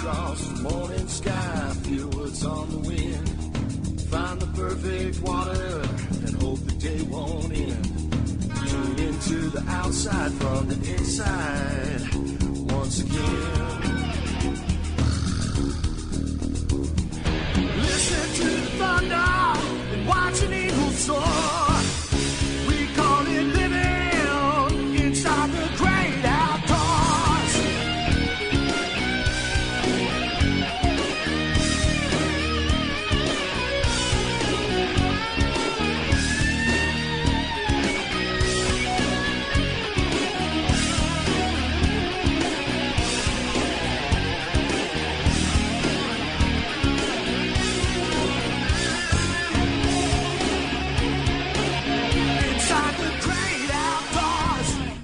across the morning sky. Feel what's on the wind. Find the perfect water and hope the day won't end. Tune into the outside from the inside once again. Listen to the thunder and watch an eagle soar. We call it living inside the great outdoors.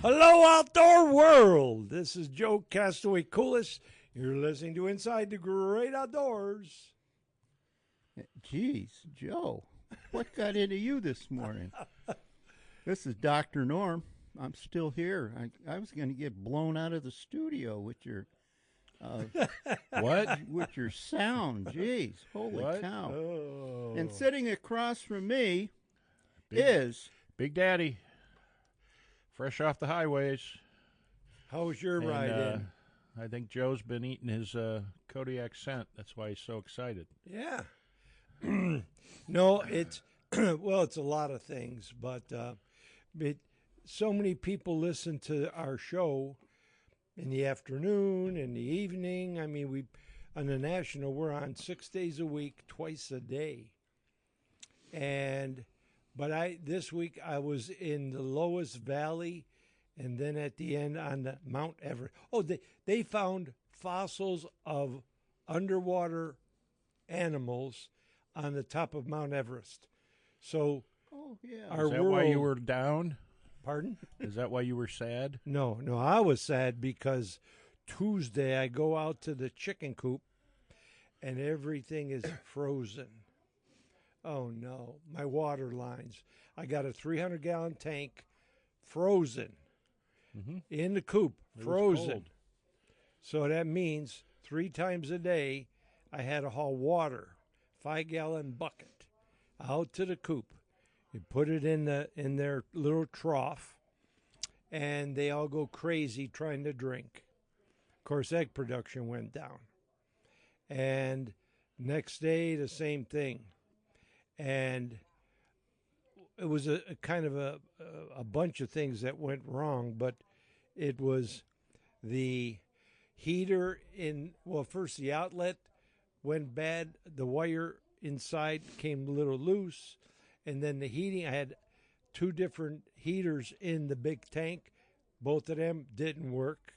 Hello, outdoor world. This is Joe Castaway Coolis. You're listening to Inside the Great Outdoors. Geez, Joe, what got into you this morning? This is Dr. Norm. I'm still here. I was going to get blown out of the studio with your what? With your sound. Jeez, holy What? cow! Oh. And sitting across from me is Big Daddy. Fresh off the highways. How was your And, ride in? I think Joe's been eating his Kodiak scent. That's why he's so excited. Yeah. No, it's well, it's a lot of things, but so many people listen to our show in the afternoon, in the evening. I mean, we on the national, we're on 6 days a week, twice a day. But this week I was in the Loess Valley, and then at the end on the Mount Everest. Oh, they found fossils of underwater animals on the top of Mount Everest. So, our Is that world. why you were down? Pardon? Is that why you were sad? No, I was sad because Tuesday I go out to the chicken coop, and everything is frozen. Oh, no, my water lines. I got a 300-gallon tank frozen in the coop, frozen. So that means 3 times a day I had to haul water, 5-gallon bucket, out to the coop. You put it in their little trough, and they all go crazy trying to drink. Of course, egg production went down. And next day, the same thing. And it was a kind of a bunch of things that went wrong, but it was the heater first the outlet went bad, the wire inside came a little loose, and then the heating, I had 2 different heaters in the big tank. Both of them didn't work.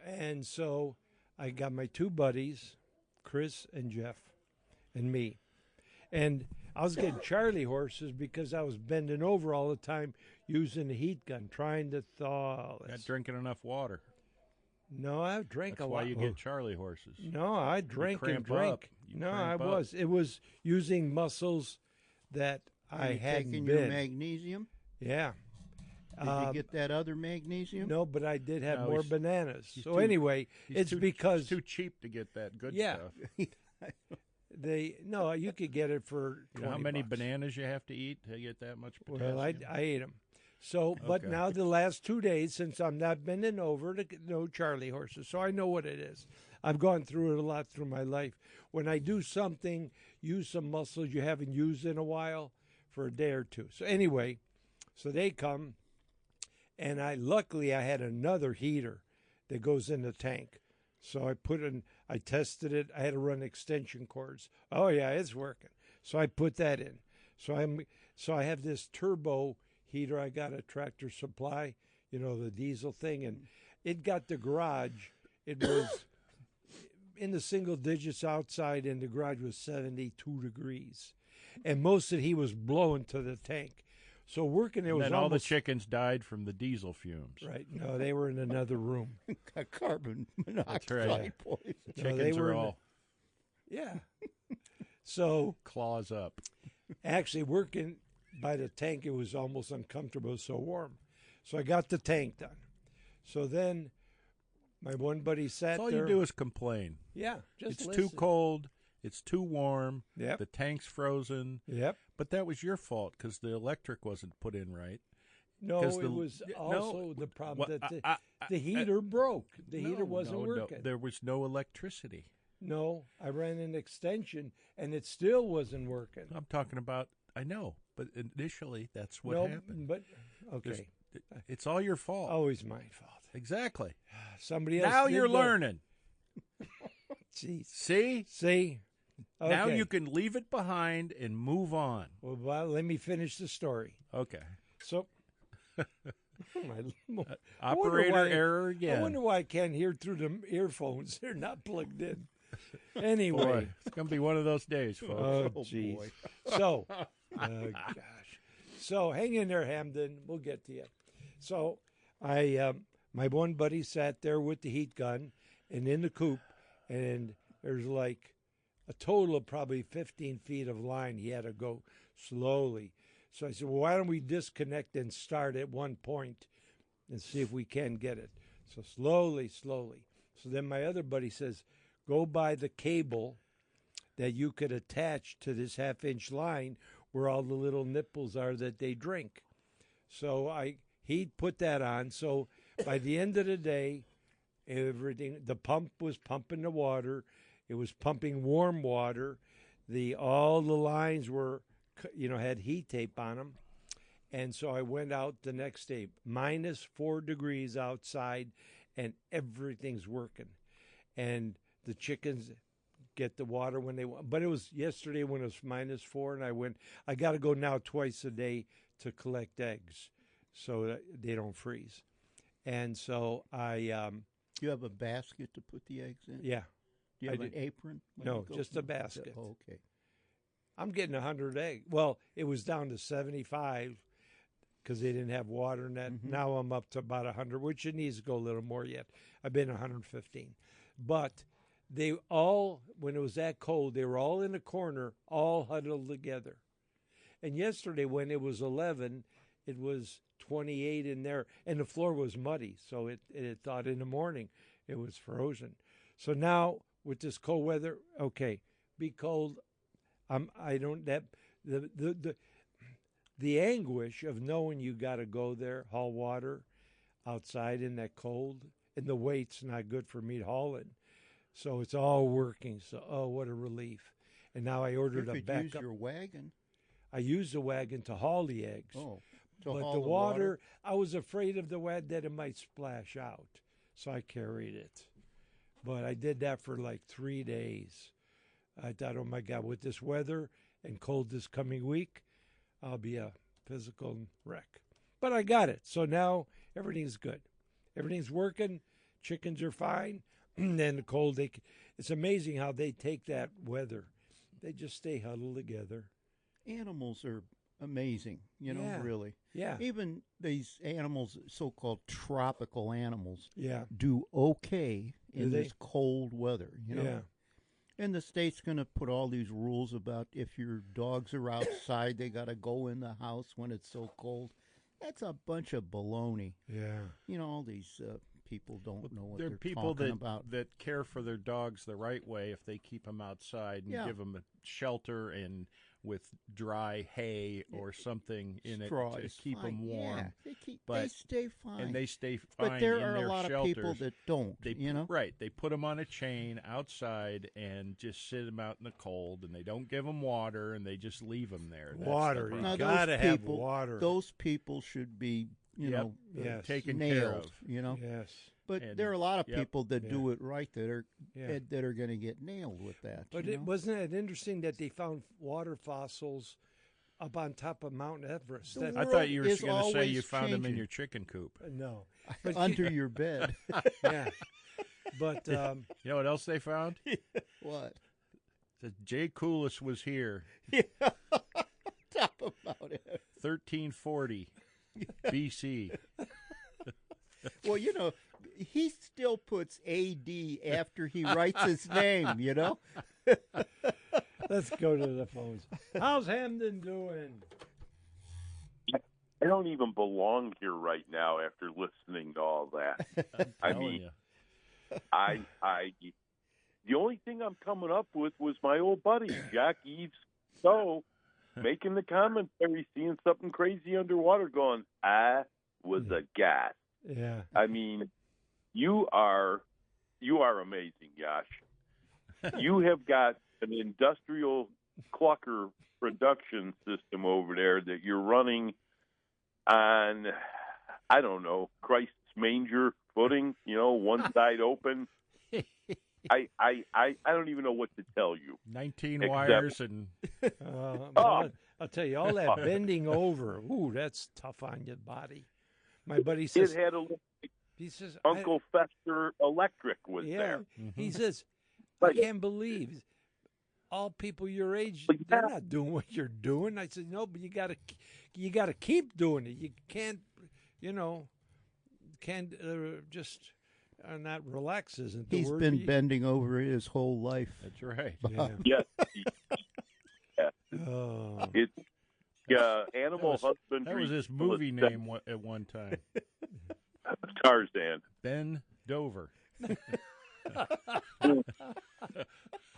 And so I got my 2 buddies, Chris and Jeff, and me. And I was getting Charlie horses because I was bending over all the time using the heat gun, trying to thaw. Not drinking enough water. No, I drank That's a why lot. you get Charlie horses. No, I drank and cramp drank. up. You No, cramp I up. was. It was using muscles that I hadn't taking been. your magnesium. Yeah. Did you get that other magnesium? No, but I did have No, more he's- bananas. he's So too- anyway, He's it's too, because it's too cheap to get that good Yeah. stuff. you could get it for You know how many $20. bananas you have to eat to get that much potassium? Well, I ate them. So, but Okay. now the last 2 days, since I'm not bending over to get no Charlie horses, so I know what it is. I've gone through it a lot through my life. When I do something, use some muscles you haven't used in a while for a day or two. So anyway, so they come, and luckily I had another heater that goes in the tank. So I tested it. I had to run extension cords. Oh yeah, it's working. So I put that in. So I have this turbo heater. I got a Tractor Supply, the diesel thing, and it got the garage. It was in the single digits outside, and the garage was 72 degrees, and most of the heat was blowing to the tank. So working there And was then all the almost chickens died from the diesel fumes. right. No, they were in another room. Got carbon monoxide right. poison. The No, they chickens were are in all Yeah. So claws up. actually working by the tank, it was almost uncomfortable, so warm. So I got the tank done. So then My one buddy sat That's all there. you do is complain. Yeah, just It's listen. too cold. It's too warm. Yep. The tank's frozen. Yep. But that was your fault because the electric wasn't put in right. No, 'Cause it the- was no, also the problem well, that the heater broke. The heater wasn't no, working. there was no electricity. No, I ran an extension and it still wasn't working. I'm talking about, I know, but initially that's what no, happened. but There's- okay, It's all your fault. always my fault. Exactly. Somebody else. Now did you're the- learning. Jeez. See? Now Okay. you can leave it behind and move on. Well, let me finish the story. Okay. So, I wonder Operator why- error I again. wonder why I can't hear through the earphones. They're not plugged in. Boy, Anyway. it's going to be one of those days, folks. Oh, Oh, jeez. boy. So, gosh. So, hang in there, Hamden. We'll get to you. So, my one buddy sat there with the heat gun and in the coop, and there's like a total of probably 15 feet of line. He had to go slowly. So I said, well, why don't we disconnect and start at one point and see if we can get it? So slowly. So then my other buddy says, go by the cable that you could attach to this half-inch line where all the little nipples are that they drink. So he put that on. So by the end of the day, the pump was pumping the water. It was pumping warm water. All the lines were, had heat tape on them. And so I went out the next day, -4 degrees outside, and everything's working. And the chickens get the water when they want. But it was yesterday when it was -4, and I got to go now twice a day to collect eggs so that they don't freeze. And so You have a basket to put the eggs in? yeah, Do you I have an do. apron? when No, you go? just a basket. Oh, okay. I'm getting 100 eggs. Well, it was down to 75 because they didn't have water in that. Mhm. Now I'm up to about 100, which it needs to go a little more yet. I've been 115. But they all, when it was that cold, they were all in a corner, all huddled together. And yesterday when it was 11, it was 28 in there, and the floor was muddy. So it thought in the morning it was frozen. So now with this cold weather, okay, be cold. I don't that the anguish of knowing you got to go there, haul water outside in that cold, and the weight's not good for me hauling. So it's all working. So what a relief! And now I You ordered a could use backup. your wagon. I used the wagon to haul the eggs. Oh, but haul the water, I was afraid of the wagon that it might splash out, so I carried it. But I did that for like 3 days. I thought, oh my God, with this weather and cold this coming week, I'll be a physical wreck. But I got it. So now everything's good. Everything's working. Chickens are fine. And then the cold, it's amazing how they take that weather. They just stay huddled together. Animals are amazing, Yeah. really. Yeah. Even these animals, so-called tropical animals, Yeah. do okay in Do they? this cold weather, Yeah. And the state's going to put all these rules about if your dogs are outside, they got to go in the house when it's so cold. That's a bunch of baloney. Yeah. All these people don't know what There are they're people talking that about. that care for their dogs the right way if they keep them outside and Yeah. give them a shelter and with dry hay or something in Straw it to is keep fine. them warm. Yeah, they but- stay fine. And they stay fine but there in are their a lot shelters. of people that don't, They right. They put them on a chain outside and just sit them out in the cold, and they don't give them water, and they just leave them there. That's the Water. problem. Now, You those gotta have people- water. Those people should be, Yep. Yes. taken nailed, care of. Yes. But And- there are a lot of yep. people that Yeah. do it right that are Yeah. that are going to get nailed with that. But it wasn't it interesting that they found water fossils up on top of Mount Everest? The That, I world thought you were is going to say always you found them in changing. your chicken coop. no. But under your bed. yeah. But You know what else they found? What? That Jay Coulis was here, Talk about it. 1340 BC. Well, he still puts AD after he writes his name. let's go to the phones. How's Hamden doing? I don't even belong here right now after listening to all that. I'm I telling mean, you. The only thing I'm coming up with was my old buddy Jack Eves Stowe making the commentary, seeing something crazy underwater, going, "I was aghast." Yeah. I mean, you are amazing, Josh. You have got an industrial clucker production system over there that you're running on, I don't know, Christ's manger footing, one side open. I don't even know what to tell you. 19 Except- wires and I'll tell you, all that bending over, ooh, that's tough on your body. My buddy says, It had a look like he says, Uncle Fester Electric was yeah, there. he says, Right. I can't believe all people your age, But they're yeah. not doing what you're doing. I said, no, but you gotta keep doing it. You can't, just not relax isn't the He's word. been bending over it his whole life. that's right. Yeah. Yes. Oh. It's animal husbandry. That was his movie name at one time. Tarzan. Ben Dover.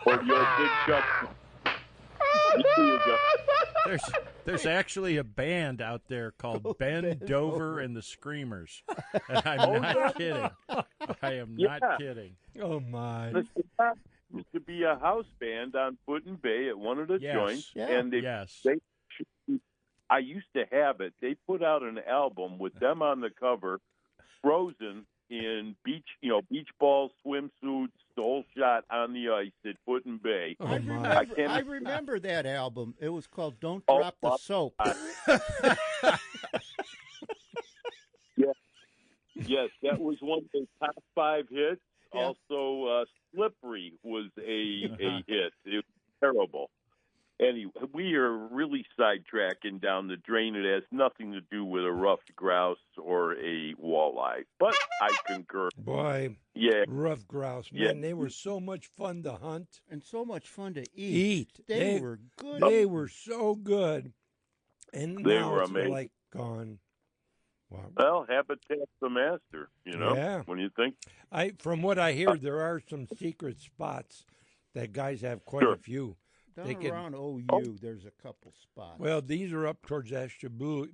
Or the old Big Chuck. There you go. There's actually a band out there called Ben Dover and the Screamers. And I'm not kidding. I am not kidding. Oh my. There used to be a house band on Foot and Bay at one of the Yes. joints, Yeah. and Yes. I used to have it. They put out an album with them on the cover, frozen in beach ball swimsuits, stole shot on the ice at Foot and Bay. Oh, I my. remember, I remember that album. It was called "Don't Oh, Drop the Soap." Yes, that was one of the top 5 hits. Yeah. Also, "Slippery" was a hit. It was terrible. Anyway, we are really sidetracking down the drain. It has nothing to do with a ruffed grouse or a walleye. But I concur. Boy, Yeah, rough grouse, man, Yeah. they were so much fun to hunt. And so much fun to Eat. They were good. They were so good. And They now were it's amazing. like gone. Wow. well, habitat's the master, Yeah. when you think. From what I hear, there are some secret spots that guys have quite Sure. a few. Down they can- around OU, there's a couple spots. Well, these are up towards Ashtabula,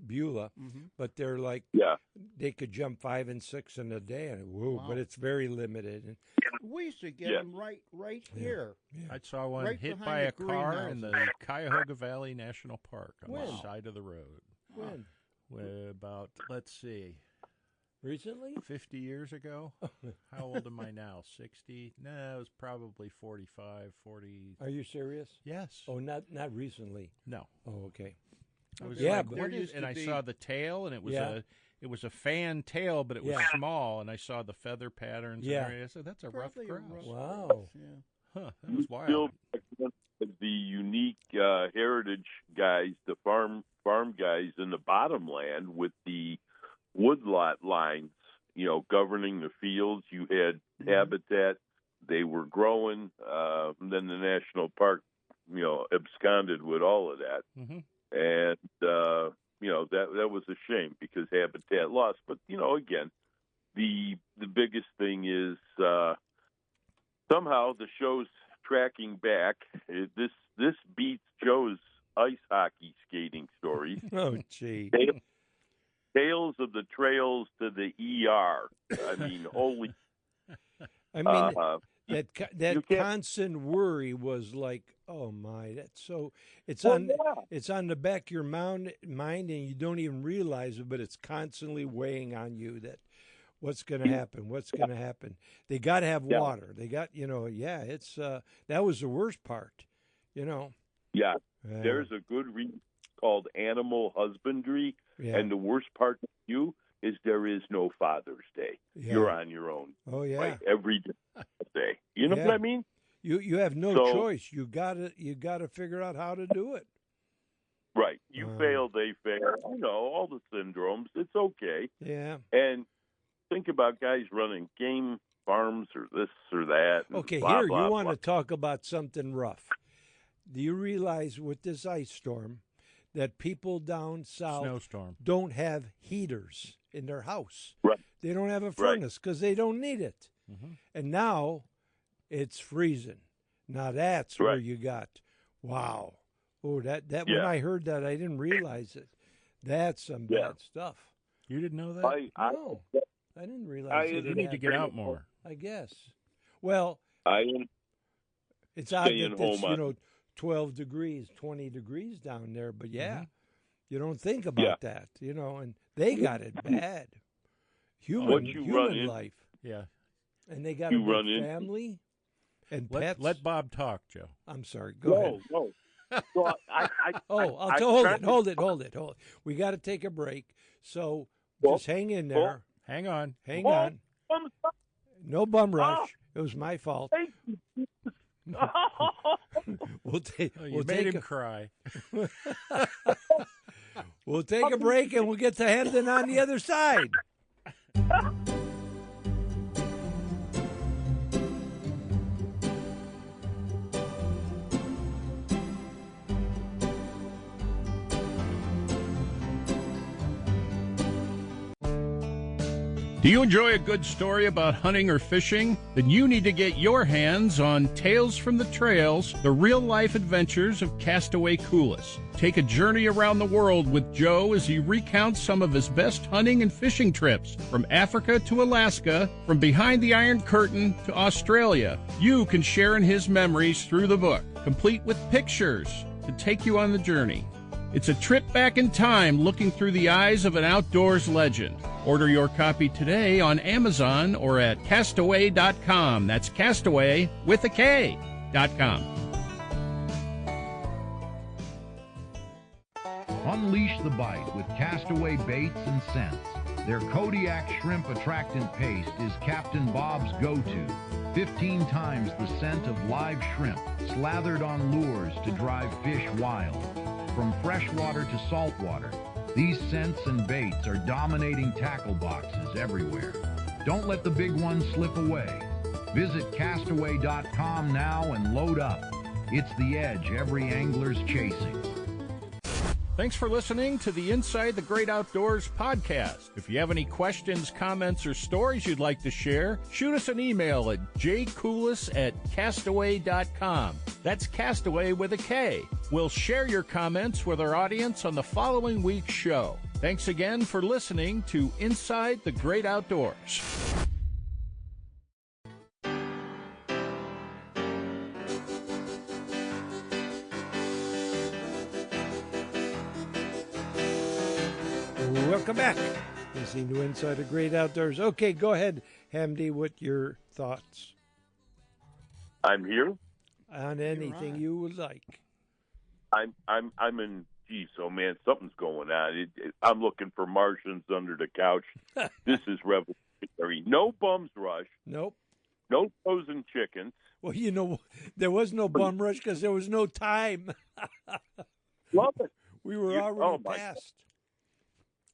but they're like Yeah. they could jump 5 and 6 in a day. And whoa, Wow. but it's very limited. And we used to get Yeah. them right here. I saw one Right hit behind by a the car in greenhouses. the Cuyahoga Valley National Park on When? the side of the road. when? About, let's see, Recently? 50 years ago? How old am I now? 60? No, it was probably 45, 40. Are you serious? Yes. Oh, not recently. No. Oh, okay. I was Yeah, like, but- what There is, used and to I be- saw the tail, and it was Yeah. it was a fan tail, but it was Yeah. small, and I saw the feather patterns. Yeah. And everything. I said, that's a Probably a rough grouse. Wow. Yeah. Huh, that was wild. Still the unique heritage guys, the farm guys in the bottomland with the woodlot lines, governing the fields. You had habitat; they were growing. Then the national park, absconded with all of that, hmm and that was a shame because habitat lost. But again, the biggest thing is somehow the show's tracking back. This beats Joe's ice hockey skating stories. Oh, gee. Tales of the trails to the ER. I mean, holy. I mean, that you that can't- constant worry was like, oh my, that's so. It's Well, on yeah. it's on the back of your mind, and you don't even realize it, but it's constantly weighing on you that what's going to happen, what's going to happen. They got to have Yeah. water. They got, it's that was the worst part, Yeah, Yeah. there's a good read called Animal Husbandry, Yeah. and the worst part of you is there is no Father's Day. Yeah. You're on your own, Oh yeah. right? Every day. You know Yeah. what I mean? You have no So- choice. You gotta figure out how to do it. Right. You Wow. fail, they fail. All the syndromes. It's okay. Yeah. And think about guys running game farms or this or that. and Okay, blah, here blah, you want blah. to talk about something rough. Do you realize with this ice storm that people down south Snowstorm. don't have heaters in their house? Right. They don't have a furnace because they don't need it. And now it's freezing. Now that's where Right. you got, wow. Oh, that when Yeah. I heard that, I didn't realize it. That's some Yeah. bad stuff. You didn't know that? No, I didn't realize I- it. You need to get out more. I guess. Well, I it's odd Staying that it's, home 12 degrees, 20 degrees down there, but yeah, Mm-hmm. you don't think about that, and they got it bad. What you run Human in- life. Yeah. And they got You a run big into- family and Let, pets. let Bob talk, Joe. I'm sorry. Go ahead. no. So Hold it. We got to take a break. So just hang in there. Hang on. Hang on. No bum rush. It was my fault. We'll take. Oh, you We'll made take. him cry. We'll take a break, and we'll get to Hamden on the other side. Do you enjoy a good story about hunting or fishing? Then you need to get your hands on Tales from the Trails, the real-life adventures of Castaway Coulis. Take a journey around the world with Joe as he recounts some of his best hunting and fishing trips, from Africa to Alaska, from behind the Iron Curtain to Australia. You can share in his memories through the book, complete with pictures to take you on the journey. It's a trip back in time looking through the eyes of an outdoors legend. Order your copy today on Amazon or at castaway.com. That's Castaway with a K.com. Unleash the bite with Castaway baits and scents. Their Kodiak shrimp attractant paste is Captain Bob's go-to. 15 times the scent of live shrimp, slathered on lures to drive fish wild. From freshwater to saltwater, these scents and baits are dominating tackle boxes everywhere. Don't let the big ones slip away. Visit castaway.com now and load up. It's the edge every angler's chasing. Thanks for listening to the Inside the Great Outdoors podcast. If you have any questions, comments, or stories you'd like to share, shoot us an email at jcoulis@castaway.com. That's Castaway with a K. We'll share your comments with our audience on the following week's show. Thanks again for listening to Inside the Great Outdoors. Welcome back. Listening to Inside the Great Outdoors. Okay, go ahead, Hamdi, with your thoughts I'm here. on anything you would like. I'm in. Geez, oh man, something's going on. I'm looking for Martians under the couch. This is revolutionary. No bums rush. Nope. No frozen chickens. Well, there was no bum rush because there was no time. Love it. We were You- already oh, my past.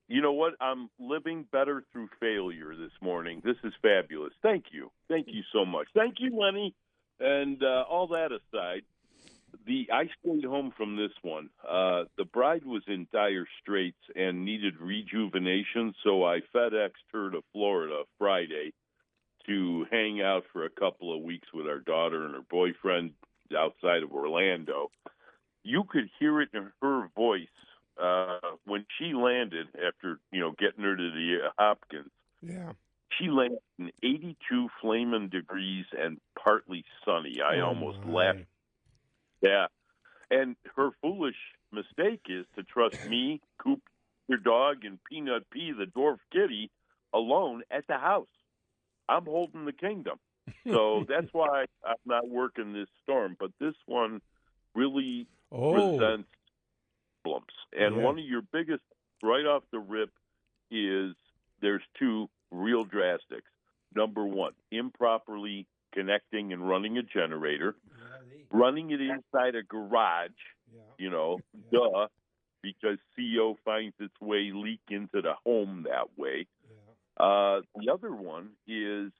You know what? I'm living better through failure this morning. This is fabulous. Thank you. Thank you so much. Thank you, Lenny. And all that aside, I stayed home from this one. The bride was in dire straits and needed rejuvenation, so I FedExed her to Florida Friday to hang out for a couple of weeks with our daughter and her boyfriend outside of Orlando. You could hear it in her voice when she landed after, getting her to the Hopkins. Yeah. She landed in 82 flaming degrees and partly sunny. I almost laughed. Yeah. And her foolish mistake is to trust me, Coop, your dog, and Peanut P, the dwarf kitty, alone at the house. I'm holding the kingdom. So that's why I'm not working this storm. But this one really presents problems. And one of your biggest, right off the rip, is there's two real drastics. Number one, improperly connecting and running a generator, running it inside a garage, duh, because CO finds its way leak into the home that way. The other one is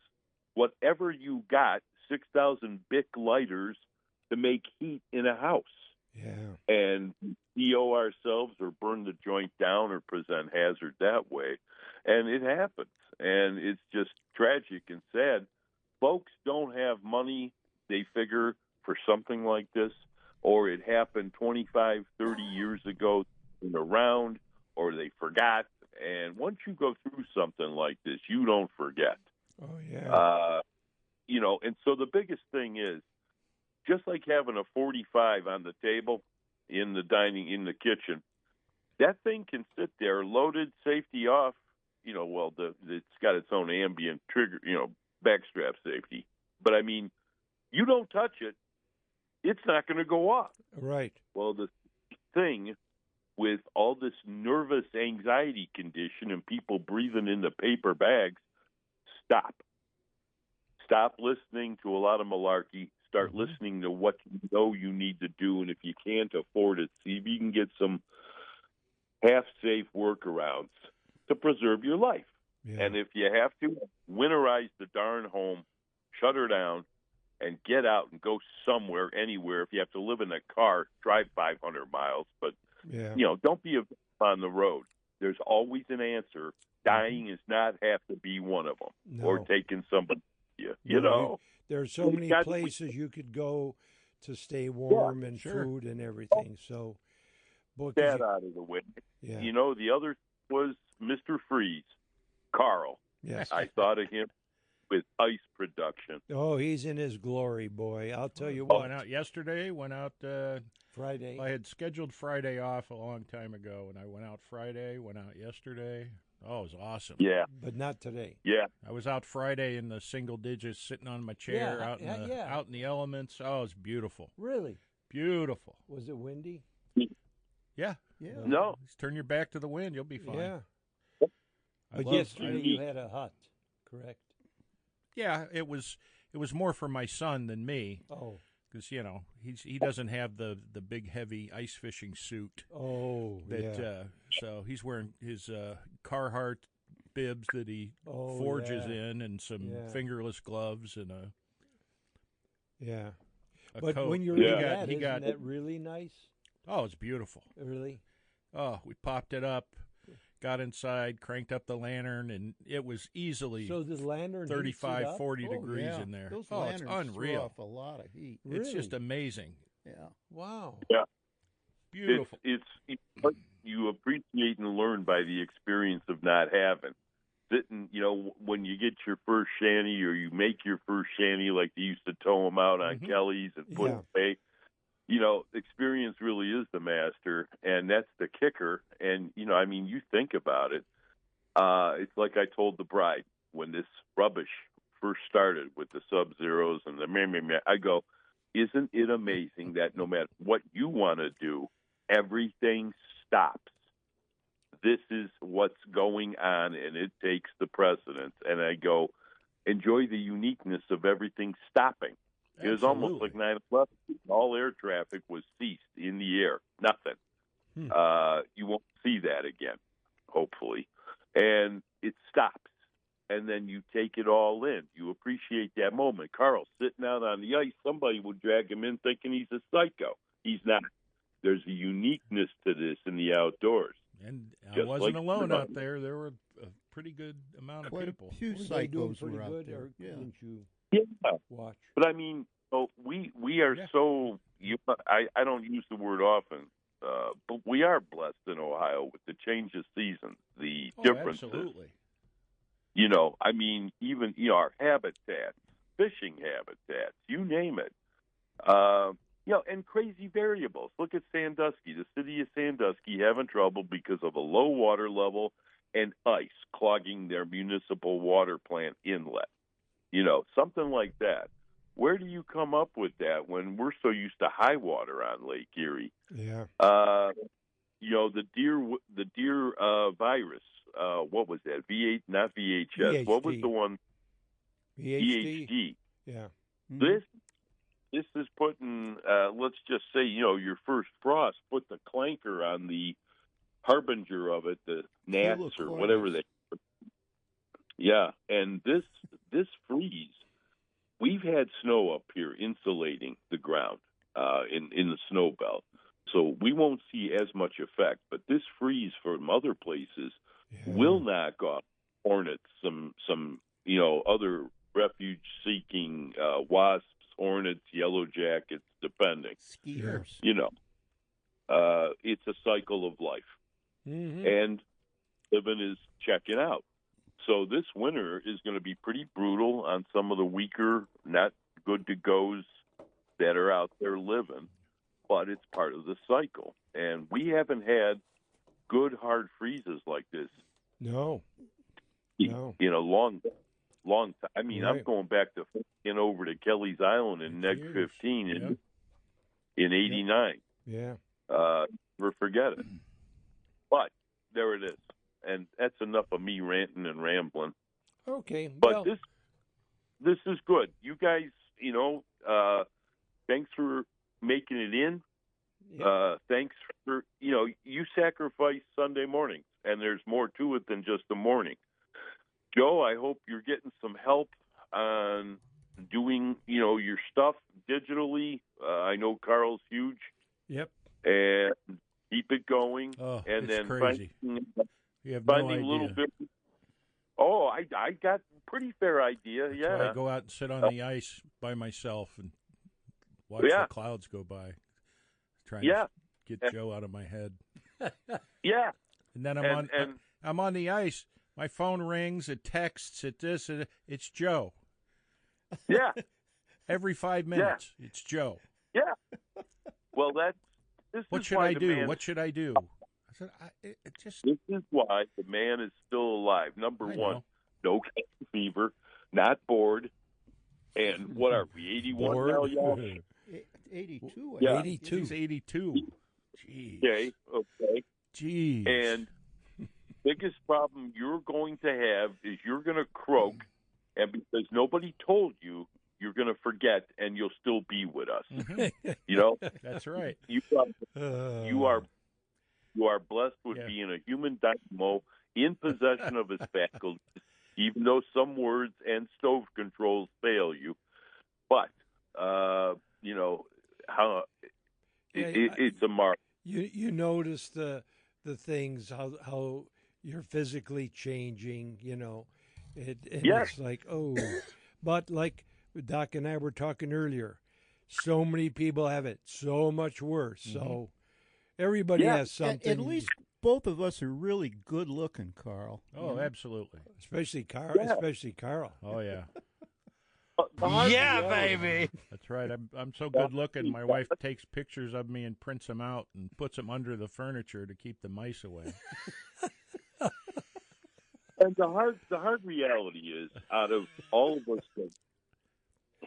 whatever you got, 6,000 Bic lighters to make heat in a house. Yeah. And CO ourselves or burn the joint down or present hazard that way. And it happens. And it's just tragic and sad. folks don't have money, they figure, for something like this, or it happened 25, 30 years ago in a round, or they forgot. And once you go through something like this, you don't forget. Oh, yeah. And so the biggest thing is, just like having a 45 on the table in the kitchen, that thing can sit there loaded, safety off. It's got its own ambient trigger, backstrap safety. But I mean, you don't touch it, it's not going to go off. Right. Well, the thing with all this nervous anxiety condition and people breathing into paper bags, stop. Stop listening to a lot of malarkey. Start listening to what you know you need to do. And if you can't afford it, see if you can get some half-safe workarounds to preserve your life. Yeah. And if you have to, winterize the darn home, shut her down, and get out and go somewhere, anywhere. If you have to live in a car, drive 500 miles. But, don't be on the road. There's always an answer. Dying is not have to be one of them, or taking somebody. There are so many places you could go to stay warm and food and everything. So, that out of the way. Yeah. The other was Mr. Freeze, Carl. Yes. I thought of him with ice production. Oh, he's in his glory, boy. I'll tell you what. Went out yesterday, went out Friday. I had scheduled Friday off a long time ago, and I went out Friday, went out yesterday. Oh, it was awesome. Yeah. But not today. Yeah. I was out Friday in the single digits, sitting on my chair out in the elements. Oh, it was beautiful. Really? Beautiful. Was it windy? Yeah. Yeah. No. Just turn your back to the wind, you'll be fine. Yeah. I But love- yesterday you had a hut, correct? Yeah, it was more for my son than me. Oh. Because he doesn't have the big heavy ice fishing suit. Oh, So he's wearing his Carhartt bibs that he forges in, and some fingerless gloves and a But coat. when you're in that, isn't that really nice? Oh, it's beautiful. Really? Oh, we popped it up, got inside, cranked up the lantern, and it was easily So the lantern 35, 40 Oh, degrees yeah. in there. Those Oh, it's lanterns throw unreal. off a lot of heat. It's just Really? amazing. Yeah. Wow. Yeah. Beautiful. It's what you appreciate and learn by the experience of not having. Sitting, when you get your first shanty or you make your first shanty, like they used to tow them out on Kelly's and put them away. Experience really is the master, and that's the kicker. And, you think about it. It's like I told the bride when this rubbish first started with the Sub-Zeros and the meh, I go, isn't it amazing that no matter what you want to do, everything stops? This is what's going on, and it takes the precedence. And I go, enjoy the uniqueness of everything stopping. It was almost like 9/11. All air traffic was ceased in the air. Nothing. You won't see that again, hopefully. And it stops. And then you take it all in. You appreciate that moment. Carl sitting out on the ice, somebody would drag him in thinking he's a psycho. He's not. There's a uniqueness to this in the outdoors. And I Just wasn't like alone everybody. out there. There were a pretty good amount of Quite people. a few Were they doing psychos pretty were out good, there. or Yeah. didn't you Yeah. watch? But I mean, we are so. I don't use the word often, but we are blessed in Ohio with the change of seasons, the differences. Absolutely. Even our habitats, fishing habitats, you name it. And crazy variables. Look at Sandusky, the city of Sandusky having trouble because of a low water level and ice clogging their municipal water plant inlet. Something like that. Where do you come up with that when we're so used to high water on Lake Erie? Yeah. The deer virus. What was that? Not VHS. What was VHD. the one? VHD. VHD. Yeah. This is putting. Let's just say, your first frost put the clanker on the harbinger of it, the gnats or whatever they. Yeah, and this freeze. We've had snow up here insulating the ground in the snow belt, so we won't see as much effect. But this freeze from other places will knock off hornets, some other refuge-seeking wasps, hornets, yellow jackets, depending. Skiers. You know, it's a cycle of life. Mm-hmm. And living is checking out. So this winter is going to be pretty brutal on some of the weaker, not good to goes that are out there living, but it's part of the cycle. And we haven't had good hard freezes like this No. in a long time. I mean, I'm Right. going back to over to Kelly's Island in Neg Years. 15 Yep. in 89. Yeah. Never forget it. But there it is. And that's enough of me ranting and rambling. Okay. But well, this is good. You guys, thanks for making it in. yeah. Thanks for, you sacrifice Sunday mornings, and there's more to it than just the morning. Joe, I hope you're getting some help on doing, your stuff digitally. I know Carl's huge, Yep. and keep it going. Oh, and it's then crazy. You have no finding idea. little bit. Oh, I got a pretty fair idea. So Yeah. I go out and sit on the ice by myself and watch Yeah. the clouds go by, trying Yeah. to get Joe out of my head. Yeah. And then And- I'm on the ice. My phone rings. It texts. It's Joe. Yeah. Every 5 minutes, it's Joe. Yeah. Well, this What is should why I the do? man- What should I do? I said, it just. This is why the man is still alive. Number I one, know. no cabin fever, not bored, and what are we, 81 now, Bored. y'all? 82. Yeah. 82. He's 82. Jeez. Okay. Jeez. And biggest problem you're going to have is you're going to croak, and because nobody told you, you're going to forget, and you'll still be with us. You know, That's right. you are blessed with Yeah. being a human dynamo in possession of his faculties, even though some words and stove controls fail you. But how it's a mark. You notice the things how you're physically changing, and Yes. it's like, oh, but like Doc and I were talking earlier, so many people have it so much worse. So everybody Yeah. has something. At least both of us are really good looking, Carl. Oh, absolutely. especially Carl. Yeah. Especially Carl. Oh, yeah. The hard Yeah, reality- baby. That's right. I'm so good looking. My wife takes pictures of me and prints them out and puts them under the furniture to keep the mice away. And the hard reality is, out of all of us that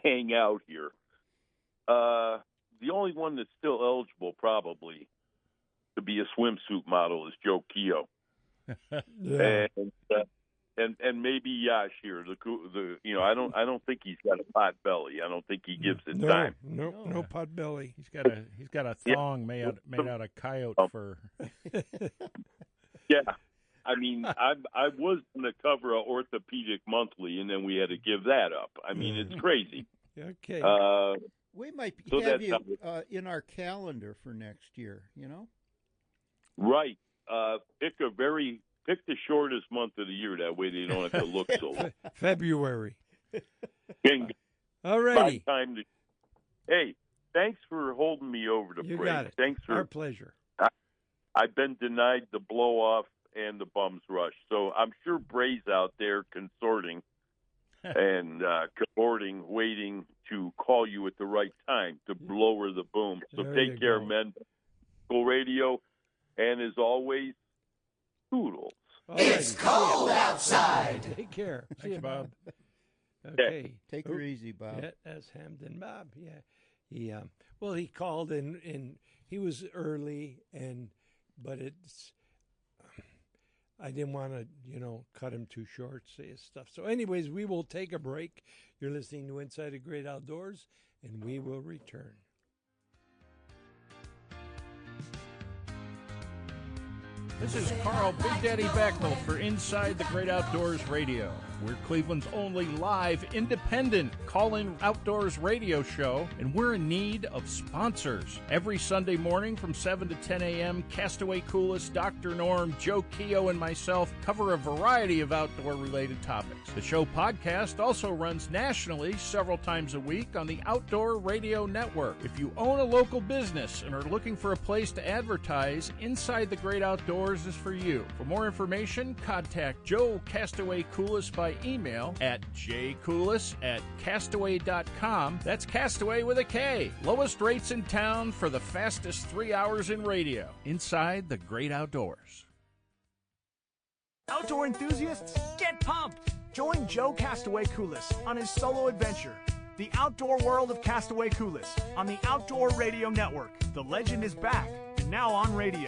hang out here, the only one that's still eligible probably to be a swimsuit model is Joe Keogh. Yeah. And maybe Yash here. I don't think he's got a pot belly. I don't think he gives it No, time. no pot belly. He's got a thong made out of coyote fur. Yeah, I mean, I was going to cover a Orthopedic Monthly, and then we had to give that up. I mean, it's crazy. Okay. We might So have that's you in our calendar for next year, Right. Pick the shortest month of the year. That way they don't have to look so. February. Bingo. All righty. Time to. Hey, thanks for holding me over the You break. got it. Thanks Our for. pleasure. I've been denied the blow off and the bums rush, so I'm sure Bray's out there consorting and cavorting, waiting to call you at the right time to lower the boom. So There take you care, go. men. Go radio, and as always, toodles. It's cold outside. Take care. See Thanks, you, Bob. Okay. Take her easy, Bob. Yeah, that's Hamden Bob. Yeah, he called and he was early but it's I didn't want to cut him too short, say his stuff. So, anyways, we will take a break. You're listening to Inside the Great Outdoors, and we will return. This is Carl Big Daddy Beckle for Inside the Great Outdoors Radio. We're Cleveland's only live, independent call-in outdoors radio show, and we're in need of sponsors. Every Sunday morning from 7 to 10 a.m., Castaway Coolest, Dr. Norm, Joe Keogh, and myself cover a variety of outdoor-related topics. The show podcast also runs nationally several times a week on the Outdoor Radio Network. If you own a local business and are looking for a place to advertise, Inside the Great Outdoors is for you. For more information, contact Joe Castaway Coolest by email at jcoolis@castaway.com. That's Castaway with a K. Lowest rates in town for the fastest 3 hours in radio. Inside the Great Outdoors. Outdoor enthusiasts, get pumped! Join Joe Castaway Coolis on his solo adventure, The Outdoor World of Castaway Coolis, on the Outdoor Radio Network. The legend is back, and now on radio.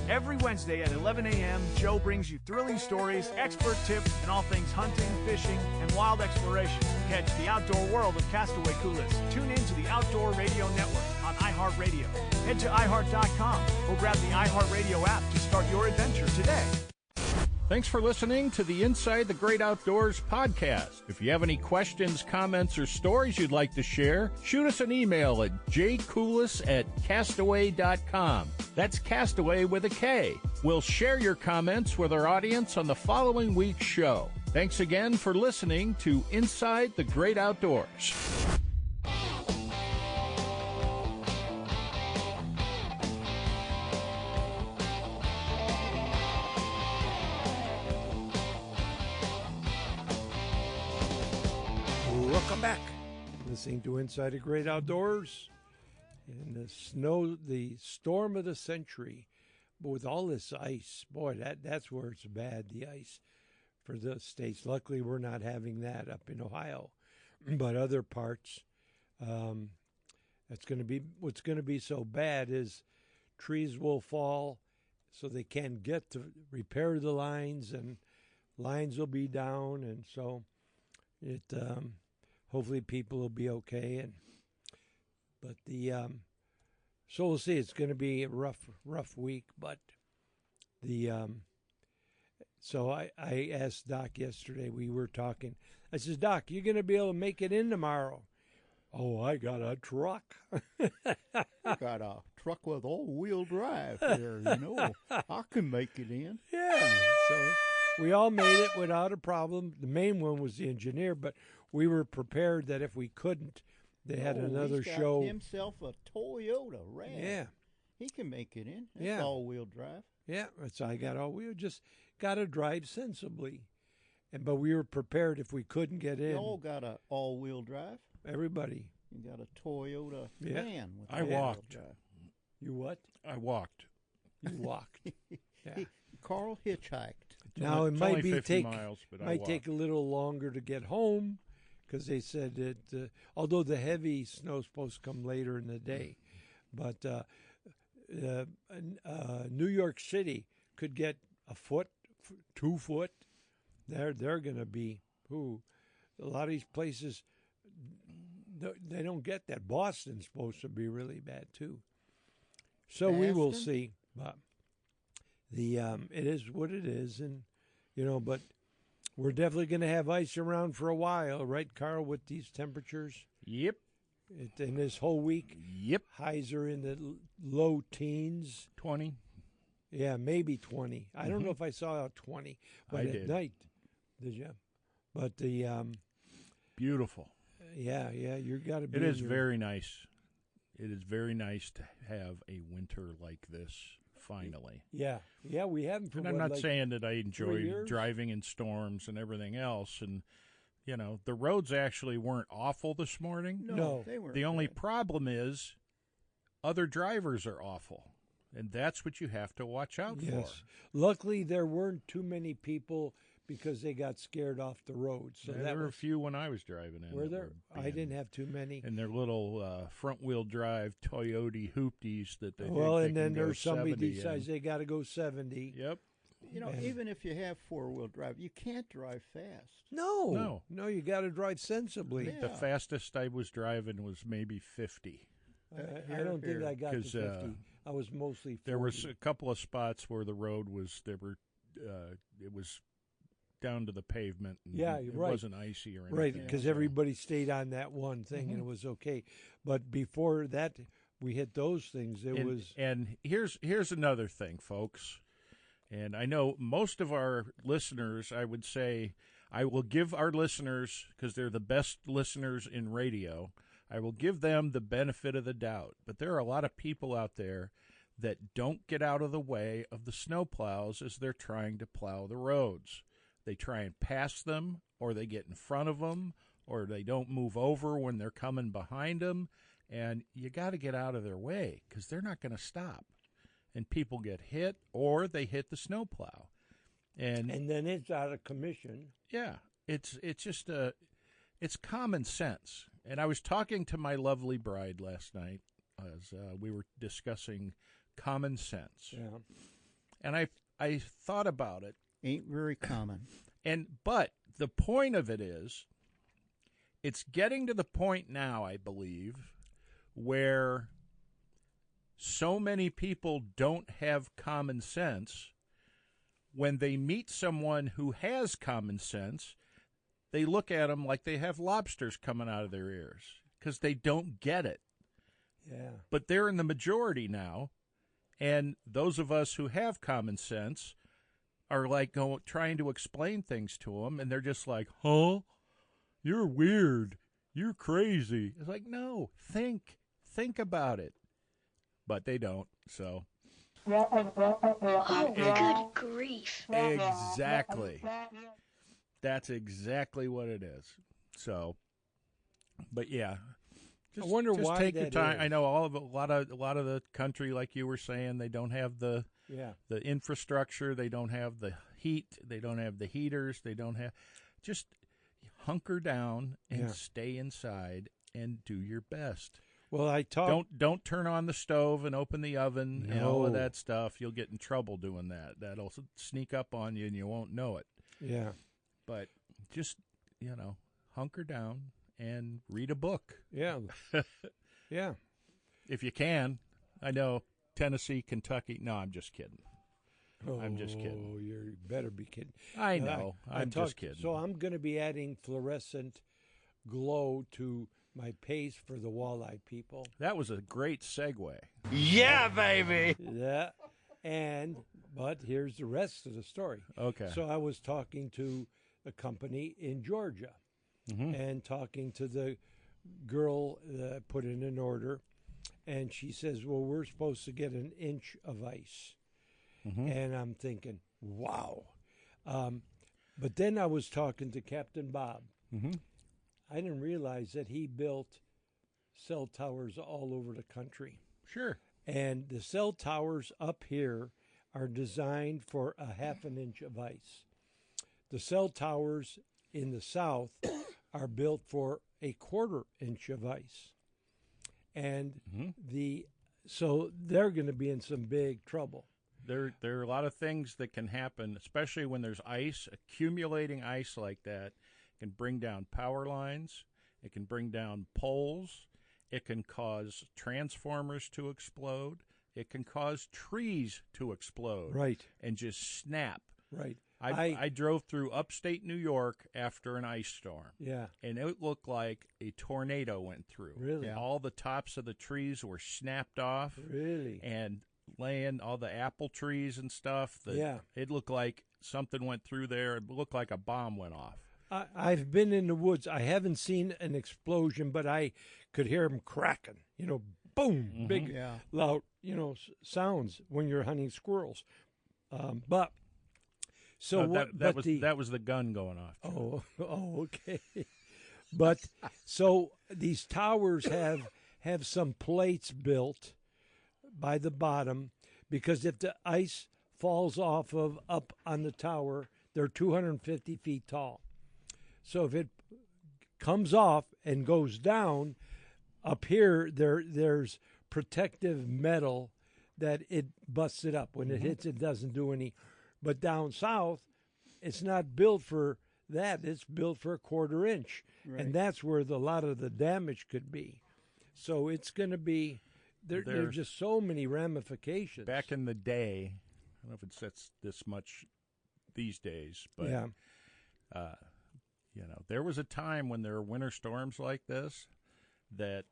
Every Wednesday at 11 a.m., Joe brings you thrilling stories, expert tips, and all things hunting, fishing, and wild exploration. Catch The Outdoor World of Castaway Coolis. Tune in to the Outdoor Radio Network on iHeartRadio. Head to iHeart.com or grab the iHeartRadio app to start your adventure today. Thanks for listening to the Inside the Great Outdoors podcast. If you have any questions, comments, or stories you'd like to share, shoot us an email at jcoolis@castaway.com. That's Castaway with a K. We'll share your comments with our audience on the following week's show. Thanks again for listening to Inside the Great Outdoors. Welcome back. Listening to Inside the Great Outdoors. And the storm of the century. But with all this ice, boy, that's where it's bad, the ice for the states. Luckily, we're not having that up in Ohio. But other parts, what's going to be so bad is trees will fall so they can't get to repair the lines, and lines will be down, and so hopefully people will be okay. But so we'll see. It's going to be a rough week. But so I asked Doc yesterday. We were talking. I says, Doc, you going to be able to make it in tomorrow? Oh, I got a truck. I got a truck with all-wheel drive there, I can make it in. Yeah. So we all made it without a problem. The main one was the engineer, but we were prepared that if we couldn't, they had another he's got show. Himself a Toyota Ram. Yeah. He can make it in. It's Yeah. all-wheel drive. Yeah, so I got all-wheel. Just got to drive sensibly. But we were prepared if we couldn't get in. You all got a all-wheel drive. Everybody. You got a Toyota van with I all-wheel walked. drive. You what? I walked. You walked. Yeah. Carl hitchhiked. Now it It's might only be 50 miles, but I might take a little longer to get home, because they said that although the heavy snow's supposed to come later in the day, but New York City could get a foot, 2 foot. They're going to be a lot of these places. They don't get that. Boston's supposed to be really bad too. So we will Boston? see. But it is what it is, and but we're definitely going to have ice around for a while, right, Carl? With these temperatures, Yep. in this whole week, Yep. highs are in the low teens. 20. Yeah, maybe 20. I don't know if I saw 20, but I at did. night, did you? But the Beautiful. yeah, you got to be. It is in your- very nice. It is very nice to have a winter like this, finally. Yeah, we haven't. For And I'm what, not like saying that I enjoy years? driving in storms and everything else. And, the roads actually weren't awful this morning. No. They weren't. The only bad. problem is other drivers are awful. And that's what you have to watch out Yes. Luckily, there weren't too many people because they got scared off the road. So for. that There were a was. few when I was driving in. Were that there? I being- didn't have too many. And their little front-wheel drive Toyota hoopties that they Well, think and they then can go there's somebody 70 decides in. they got to go 70. Yep. Even if you have four-wheel drive, you can't drive fast. No, you got to drive sensibly. Yeah. The fastest I was driving was maybe 50. I Here, don't think here. I got to 'Cause, 50. I was mostly 40. There was a couple of spots where the road was it was down to the pavement. And Yeah, it right. wasn't icy or anything. Right, because so. everybody stayed on that one thing and it was okay. But before that, we hit those things. It was And here's another thing, folks. And I know most of our listeners, I would say, I will give our listeners, because they're the best listeners in radio, I will give them the benefit of the doubt. But there are a lot of people out there that don't get out of the way of the snowplows as they're trying to plow the roads. They try and pass them, or they get in front of them, or they don't move over when they're coming behind them. And you got to get out of their way because they're not going to stop. And people get hit, or they hit the snowplow. And then it's out of commission. yeah, it's just it's common sense. And I was talking to my lovely bride last night as we were discussing common sense. Yeah. And I thought about it. Ain't very common. But the point of it is, it's getting to the point now, I believe, where so many people don't have common sense. When they meet someone who has common sense, they look at them like they have lobsters coming out of their ears because they don't get it. Yeah. But they're in the majority now, and those of us who have common sense are like trying to explain things to them, and they're just like, huh? You're weird. You're crazy. It's like, no, think about it. But they don't, so. Oh, good grief. Exactly. That's exactly what it is. So, but yeah. I wonder just why take your that time. is. I know a lot of the country, like you were saying, they don't have the infrastructure. They don't have the heat. They don't have the heaters. They don't have. Just hunker down and stay inside and do your best. Well, I talked. Don't turn on the stove and open the oven and all of that stuff. You'll get in trouble doing that. That'll sneak up on you and you won't know it. Yeah. But just, hunker down and read a book. Yeah. Yeah. If you can. I know Tennessee, Kentucky. No, I'm just kidding. I'm just kidding. Oh, you better be kidding. I know. I'm just kidding. So I'm going to be adding fluorescent glow to my paste for the walleye people. That was a great segue. Yeah, baby. Yeah. But here's the rest of the story. Okay. So I was talking to a company in Georgia and talking to the girl that put in an order. And she says, well, we're supposed to get an inch of ice. And I'm thinking, wow. But then I was talking to Captain Bob. I didn't realize that he built cell towers all over the country. Sure. And the cell towers up here are designed for a half an inch of ice. The cell towers in the south are built for a quarter inch of ice. And so they're going to be in some big trouble. There are a lot of things that can happen, especially when there's ice, accumulating ice like that. It can bring down power lines. It can bring down poles. It can cause transformers to explode. It can cause trees to explode. Right. And just snap. Right. I drove through upstate New York after an ice storm. Yeah. And it looked like a tornado went through. Really? Yeah. All the tops of the trees were snapped off. Really? And laying all the apple trees and stuff. It looked like something went through there. It looked like a bomb went off. I've been in the woods. I haven't seen an explosion, but I could hear them cracking. Boom, big, loud, sounds when you're hunting squirrels. That was the gun going off. Okay. But so these towers have some plates built by the bottom, because if the ice falls off of up on the tower, they're 250 feet tall. So if it comes off and goes down, up here there's protective metal that it busts it up. When it hits, it doesn't do any. But down south, it's not built for that. It's built for a quarter inch. Right. And that's where a lot of the damage could be. So it's going to be, there's just so many ramifications. Back in the day, I don't know if it's this much these days, but There was a time when there were winter storms like this that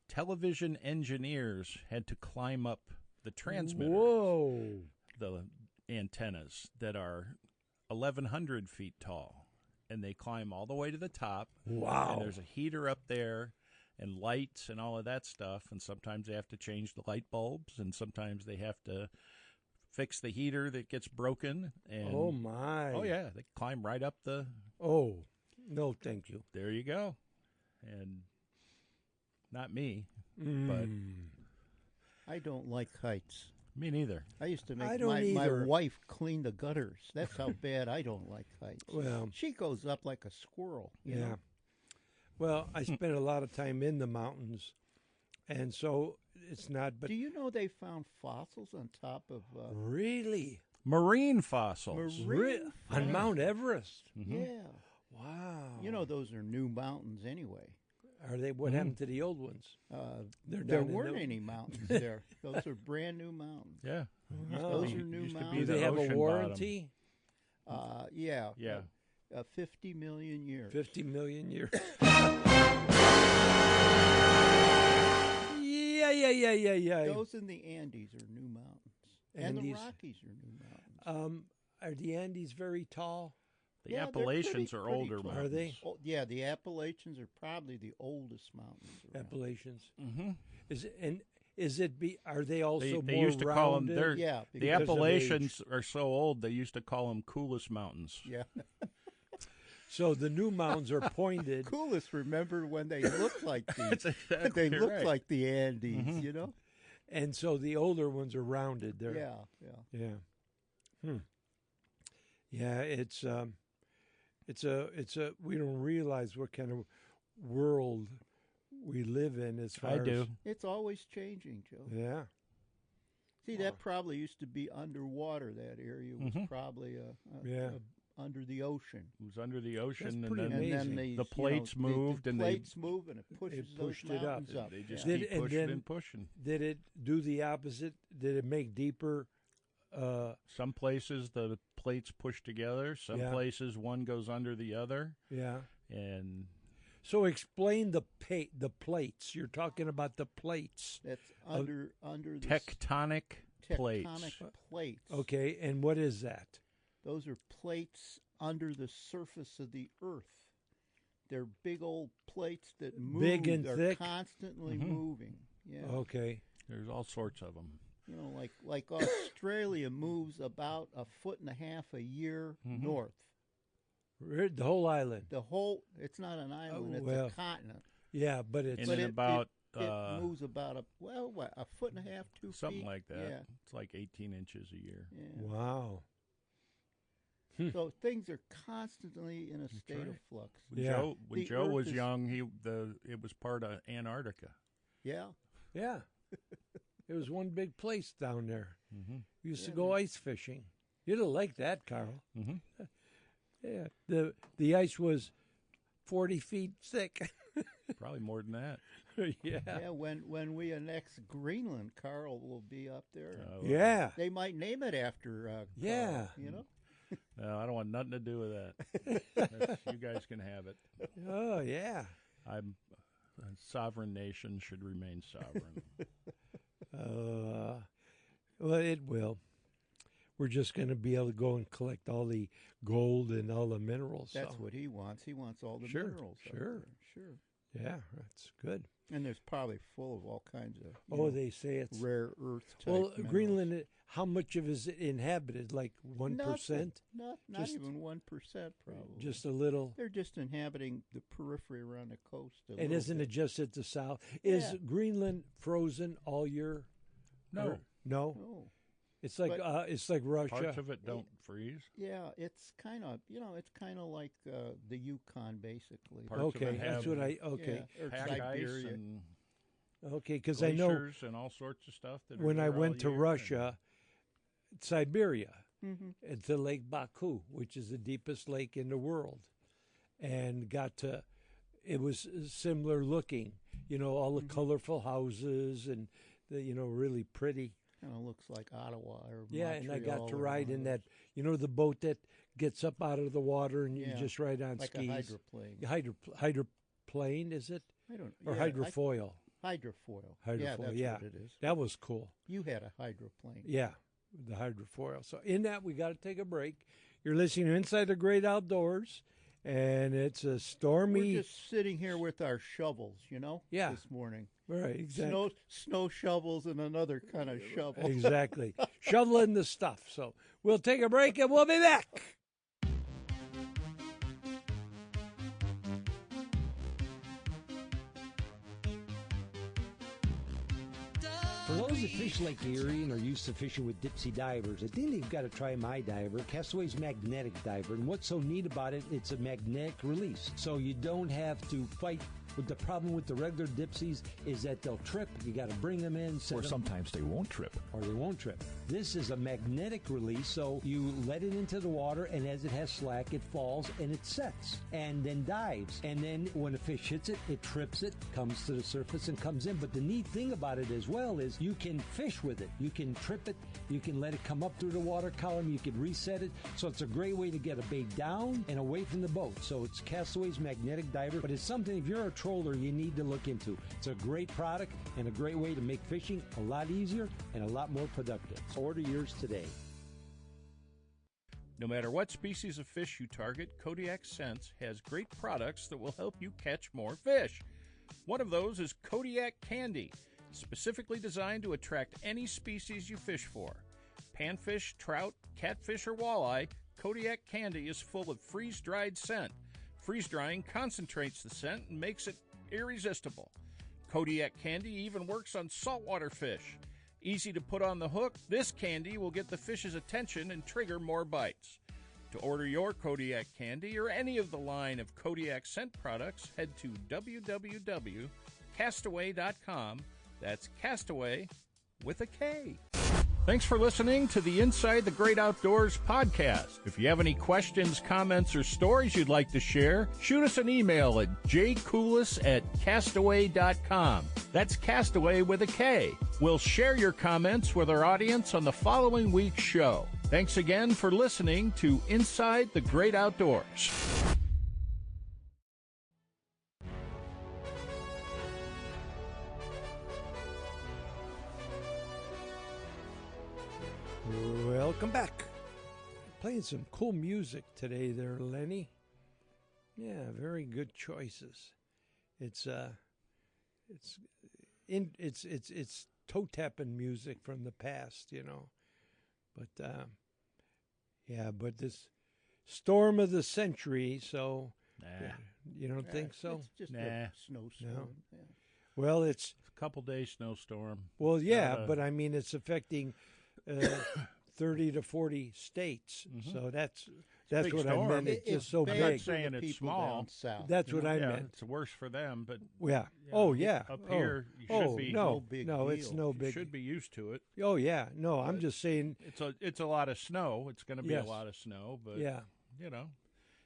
television engineers had to climb up the transmitters, Whoa. the antennas that are 1,100 feet tall, and they climb all the way to the top. Wow. And there's a heater up there and lights and all of that stuff, and sometimes they have to change the light bulbs, and sometimes they have to fix the heater that gets broken. And Oh, my. oh yeah, they climb right up the. Oh, no, thank you. There you go, and not me, I don't like heights. me neither. I used to I make don't my either. wife clean the gutters. That's how bad I don't like heights. Well, She goes up like a squirrel. You yeah. know? Well, I spent a lot of time in the mountains, and so it's not. But Do you know they found fossils on top of really, Marine fossils. marine on Mount Everest. Yeah. Wow. You know those are new mountains anyway. Are they? What happened to the old ones? They're There down in weren't the- any mountains there. Those are brand new mountains. Yeah, Those are Used new to be Do mountains. the they have a ocean warranty? Yeah. Yeah. 50 million years. 50 million years. Yeah. Those in the Andes are new mountains. And the Andes. Rockies are new mountains. Are the Andes very tall? The Yeah, they're Appalachians pretty- are pretty older tall. mountains. Are they? Oh, yeah, the Appalachians are probably the oldest mountains around. Appalachians. Mm-hmm. Are they also They more used to call them. rounded? They're, Yeah, the because of Appalachians are so old they used to call them coolest mountains. Yeah. So the new mountains are pointed. Coolest, remember when they looked like That's these? exactly They looked right. like the Andes, you know? And so the older ones are rounded. They're, Yeah. Yeah, it's a we don't realize what kind of world we live in as far I do. as It's always changing, Joe. yeah. See, that probably used to be underwater. That area was probably Yeah. under the ocean. It was under the ocean, pretty and then And Amazing. then they, the plates the moved, and plates move, and it pushes pushed those it up. mountains up. they just Did- keep and pushing then- and pushing. Did it do the opposite? Did it make deeper? Some places the plates push together. Some Yeah. places one goes under the other, Yeah. and So explain the plates. You're talking about the plates. That's under the tectonic plates. tectonic plates. Okay, and what is that? Those are plates under the surface of the Earth. They're big old plates that move. Big and They're thick? constantly moving. Yeah. Okay. There's all sorts of them. You know, like Australia moves about 1.5 feet a year north. The whole island. It's not an island, it's well, a continent. Yeah, but it's And But then about it moves about 1.5 feet, 2 feet. something like that. Yeah. It's like 18 inches a year. yeah. wow. So things are constantly in a state of right. flux. When Yeah. Joe, The Joe Earth was is- young, it was part of Antarctica. Yeah. Yeah. It was one big place down there. Mm-hmm. We used to go ice fishing. You'd have liked that, Carl. Mm-hmm. Yeah. The ice was 40 feet thick. Probably more than that. Yeah. Yeah, when we annex Greenland, Carl will be up there. Yeah. They might name it after Carl, Yeah. you know? No, I don't want nothing to do with that. You guys can have it. Oh, yeah. A sovereign nation should remain sovereign. Well, it will. We're just going to be able to go and collect all the gold and all the minerals. That's so. what he wants. He wants all the Sure, minerals. up sure. there. Sure. Yeah, that's good. And there's probably full of all kinds of They say it's rare earth type well. minerals. Greenland. How much of it is inhabited? Like 1%? Nothing. Not Just- even 1%, probably. Just a little. They're just inhabiting the periphery around the coast. And isn't it just at the south? Is Yeah. Greenland frozen all year? No. Or- no. No. It's like But- it's like Russia. Parts of it don't freeze. Yeah, it's kind of like the Yukon, basically. Parts of Okay, it that's have what I. Okay, Yeah, or pack ice Siberia. and okay, because I know glaciers and all sorts of stuff. That are when I there all went to year, Russia, Siberia, Mm-hmm. and to Lake Baku, which is the deepest lake in the world, and got to. It was similar looking, all the colorful houses and the really pretty. Kind of looks like Ottawa or Yeah, and I got Montreal to or ride one in of that, those. the boat that gets up out of the water and you Yeah, just ride on like skis. a hydroplane. Hydroplane, is it? I don't Or yeah, hydrofoil? Hydrofoil. Hydrofoil, Yeah, that's yeah. what it is. That was cool. You had a hydroplane. Yeah, the hydrofoil. So in that, we got to take a break. You're listening to Inside the Great Outdoors, and it's a stormy. We're just sitting here with our shovels, Yeah. this morning. Right, exactly. Snow shovels and another kind of shovel. Exactly. Shoveling the stuff. So we'll take a break and we'll be back. For those that fish Lake Erie and are used to fishing with Dipsy divers, I think they've got to try my diver, Castaway's magnetic diver. And what's so neat about it, it's a magnetic release. So you don't have to fight with the problem with the regular Dipsies is that they'll trip. You got to bring them in. Or sometimes they won't trip. Or they won't trip. This is a magnetic release, so you let it into the water, and as it has slack, it falls and it sets and then dives. And then when a fish hits it, it trips it, comes to the surface and comes in. But the neat thing about it as well is you can fish with it. You can trip it. You can let it come up through the water column. You can reset it. So it's a great way to get a bait down and away from the boat. So it's Castaway's magnetic diver, but it's something if you're a troller you need to look into. It's a great product and a great way to make fishing a lot easier and a lot more productive. Order yours today. No matter what species of fish you target, Kodiak Scents has great products that will help you catch more fish. One of those is Kodiak Candy, specifically designed to attract any species you fish for. Panfish, trout, catfish, or walleye, Kodiak Candy is full of freeze-dried scent. Freeze-drying concentrates the scent and makes it irresistible. Kodiak Candy even works on saltwater fish. Easy to put on the hook, this candy will get the fish's attention and trigger more bites. To order your Kodiak Candy or any of the line of Kodiak scent products, head to www.castaway.com. That's Castaway with a K. Thanks for listening to the Inside the Great Outdoors podcast. If you have any questions, comments, or stories you'd like to share, shoot us an email at jcoulis@castaway.com. That's Castaway with a K. We'll share your comments with our audience on the following week's show. Thanks again for listening to Inside the Great Outdoors. Welcome back. Playing some cool music today there, Lenny. Yeah, very good choices. It's toe tapping music from the past, But but this storm of the century, so you don't think so? It's just Nah. a snowstorm. No. Yeah. Well, it's A couple days snowstorm. well, yeah, Not a- but I mean it's affecting 30 to 40 states. So that's big what storm. I meant. It's just so bad I'm not big. for saying the it's people small. down south. That's what I Yeah, meant. it's worse for them, but Yeah. Yeah. Oh, yeah. Up Oh. here, you should Oh, be- no, No big no, it's deal. no you big. should be used to it. Oh, yeah. No, I'm just saying. It's a lot of snow. It's going to be Yes. a lot of snow, but Yeah, you know,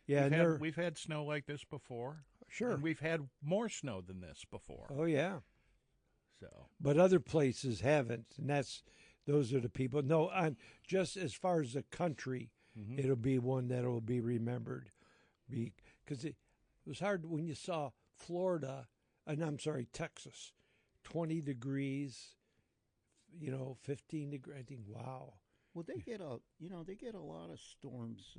yeah. And they're we've had snow like this before. sure. And we've had more snow than this before. Oh, yeah. So But other places haven't, and those are the people. No, just as far as the country, it'll be one that will be remembered, because it was hard when you saw Florida, and I'm sorry, Texas, 20 degrees, 15 degrees. I think, wow. Well, they get a lot of storms,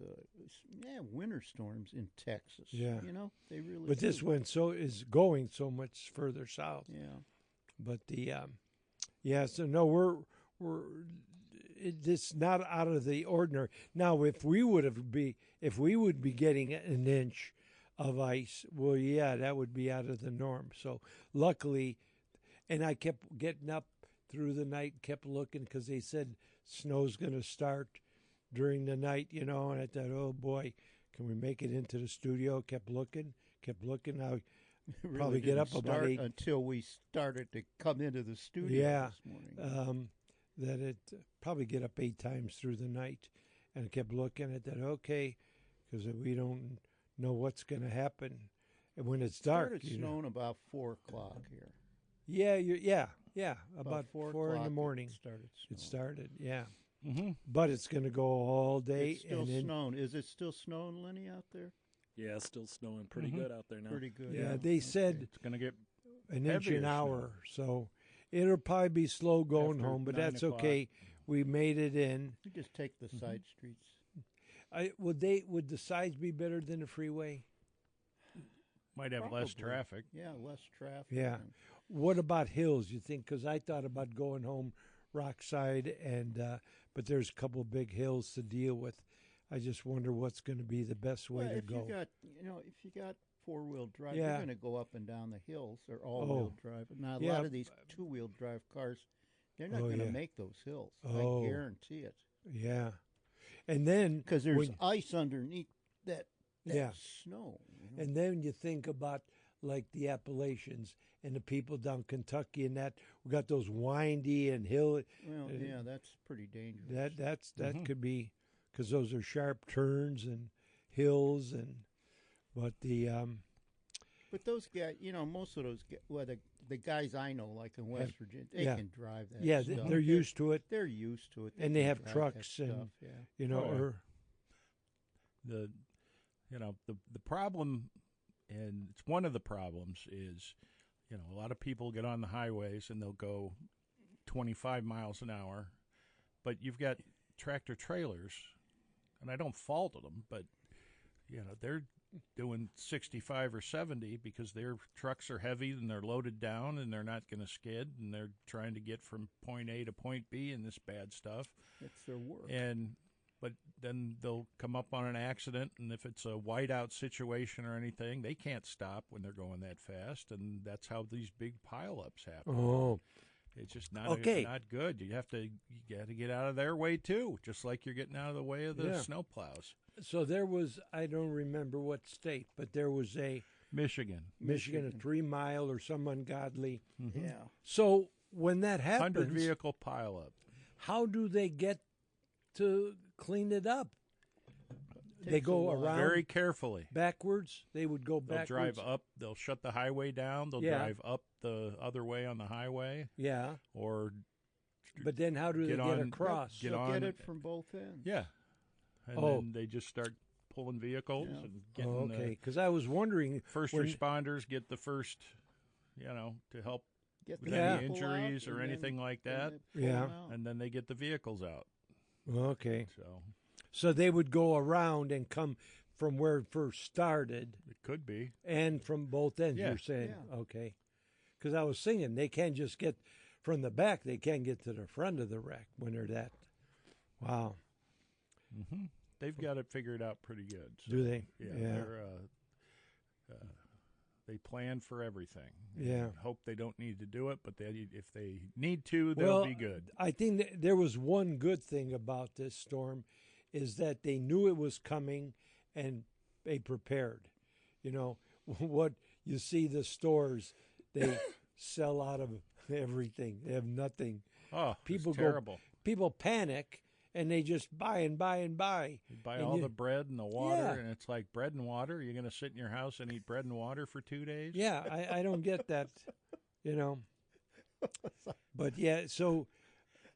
winter storms in Texas. Yeah. They really. But this do. one is going so much further south. Yeah. But so no, it's not out of the ordinary. Now, if we would be getting an inch of ice, well, yeah, that would be out of the norm. So luckily, and I kept getting up through the night, kept looking because they said snow's going to start during the night, and I thought, oh boy, can we make it into the studio? Kept looking. I Really probably get didn't up about start 8 until we started to come into the studio Yeah, this morning. that it probably get up 8 times through the night, and I kept looking at that. Okay, because we don't know what's going to happen, and when it's dark, Started snowing about 4:00 here. Yeah, Yeah, about 4 in the o'clock morning. It started. It snowing. started, yeah. Mm-hmm. But it's going to go all day. It's still and then, snowing. Is it still snowing, Lenny, out there? Yeah, it's still snowing pretty Mhm. good out there now. Pretty good. Yeah, they said It's going to get an inch heavier an snow. hour, so it'll probably be slow going After home, but 9 that's o'clock. okay. We made it in. You just take the side streets. Would the sides be better than the freeway? might have less Probably. traffic. Yeah, less traffic. Yeah. and- What about hills? You think? Because I thought about going home Rockside, and but there's a couple big hills to deal with. I just wonder what's going to be the best way Well, to if go. you got 4-wheel drive, Yeah. you're going to go up and down the hills or all-wheel drive. Now, a Yeah. lot of these 2-wheel drive cars, they're not Oh, going to yeah. make those hills. Oh. I guarantee it. Yeah, and then Because there's when- ice underneath that Yeah. snow. you know. And then you think about like the Appalachians and the people down Kentucky and that we got those windy and hill. Well, yeah, that's pretty dangerous. That Mhm. could be because those are sharp turns and hills but the But those guys, most of those, the guys I know, like in West Virginia, they yeah. can drive that. yeah stuff. they're used to it, They're used to it, and they can have drive that trucks and stuff, yeah. you know Oh, yeah. or The problem, and it's one of the problems, is a lot of people get on the highways and they'll go 25 miles an hour, but you've got tractor trailers, and I don't fault them, but they're doing 65 or 70 because their trucks are heavy and they're loaded down and they're not going to skid, and they're trying to get from point A to point B in this bad stuff. It's their work. But then they'll come up on an accident, and if it's a whiteout situation or anything, they can't stop when they're going that fast, and that's how these big pileups happen. oh It's just not Okay. not good. You got to get out of their way too, just like you're getting out of the way of the Yeah. snowplows. so there was I don't remember what state, but there was a Michigan, Michigan a 3 mile or some ungodly. Yeah. So when that 100 happens, vehicle pileup. how do they get to clean it up? They Takes a go while. around Very carefully. backwards. They would go They'll backwards. drive up. They'll shut the highway down. They'll Yeah. drive up the other way on the highway, Yeah, or but then how do they Get get on- across? Get They'll on- get it from both ends. yeah, and Oh. then they just start pulling vehicles Yeah. and getting Oh, okay, because I was wondering. first when- responders get the first, to help Get with the Yeah. any people out, injuries or and then- anything like then that, they pull Yeah. 'em out. and then they get the vehicles out. Okay, So they would go around and come from where it first started it could be. and from both ends. Yeah. You're saying Yeah. okay, because I was thinking they can't just get from the back; they can't get to the front of the wreck when they're that. Wow, Hmm. They've got it figured out pretty good. So, do they? Yeah, yeah. they're, they plan for everything. Yeah. And hope they don't need to do it, but if they need to, they'll Well, be good. I think there was one good thing about this storm is that they knew it was coming and they prepared. What you see the stores, they sell out of everything. They have nothing. Oh, People it's go- terrible. People panic and they just buy and buy and buy. You buy and all you- the bread and the water, Yeah. and it's like bread and water. You're going to sit in your house and eat bread and water for 2 days? Yeah, I don't get that, But yeah, so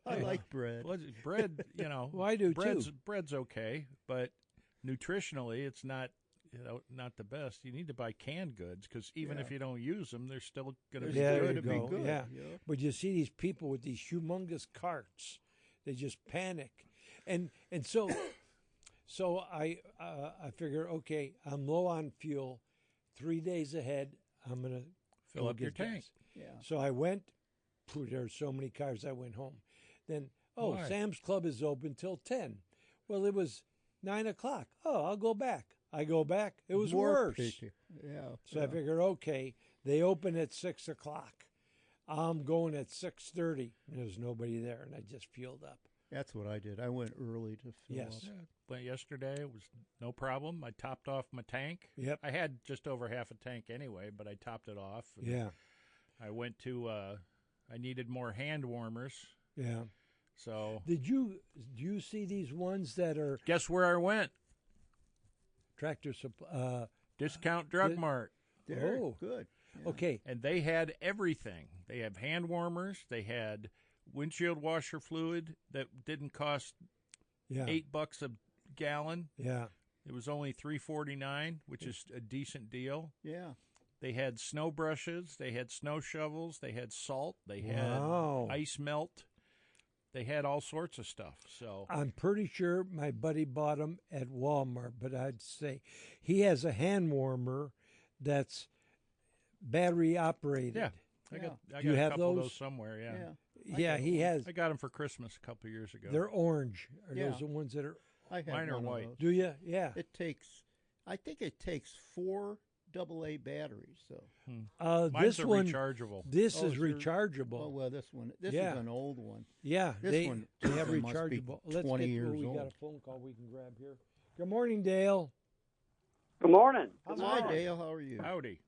I like bread. Well, bread, Well, I do bread's, too. bread's okay, but nutritionally, it's not, not the best. You need to buy canned goods because even if you don't use them, they're still going to be Yeah, good. there you to be go. good. Yeah. Yeah. But you see these people with these humongous carts, they just panic, and so I figure, okay, I'm low on fuel, 3 days ahead, I'm gonna Fill go up your get gas. tank. Yeah. So I went. There's so many cars. I went home. Then Why? Sam's Club is open till 10. Well, it was 9 o'clock. Oh, I'll go back. I go back. It was More worse. people. Yeah. So I figure, okay, they open at 6 o'clock. I'm going at 6:30. There was nobody there, and I just fueled up. That's what I did. I went early to fill Yes. up. Yeah, went yesterday. It was no problem. I topped off my tank. Yep. I had just over half a tank anyway, but I topped it off. And Yeah. I went to, I needed more hand warmers. Yeah. So Do you see these ones that are guess where I went? Tractor Supply? Discount Drug Did- Mart. There, Oh. good. Okay. And they had everything. They have hand warmers. They had windshield washer fluid that didn't cost Yeah. $8 a gallon. Yeah. It was only $3.49, which is a decent deal. Yeah. They had snow brushes. They had snow shovels. They had salt. They Wow. had ice melt. They had all sorts of stuff. So I'm pretty sure my buddy bought them at Walmart, but I'd say he has a hand warmer that's battery operated. yeah, I got Do you a have couple of those? those somewhere. Yeah, Yeah. Yeah, he has. I got them for Christmas a couple of years ago. They're orange. Are Yeah. those the ones that are? I have Mine are one of white. those. Do you? Yeah. I think it takes 4 AA batteries. So. Mine's This a one, rechargeable. this Oh, is is yours? rechargeable. Oh well, this Yeah. is an old one. Yeah, This they one they have must be rechargeable. 20 years we got a old. phone call we can grab here. Good morning, Dale. Good morning. Hi, Dale. How are you? Howdy.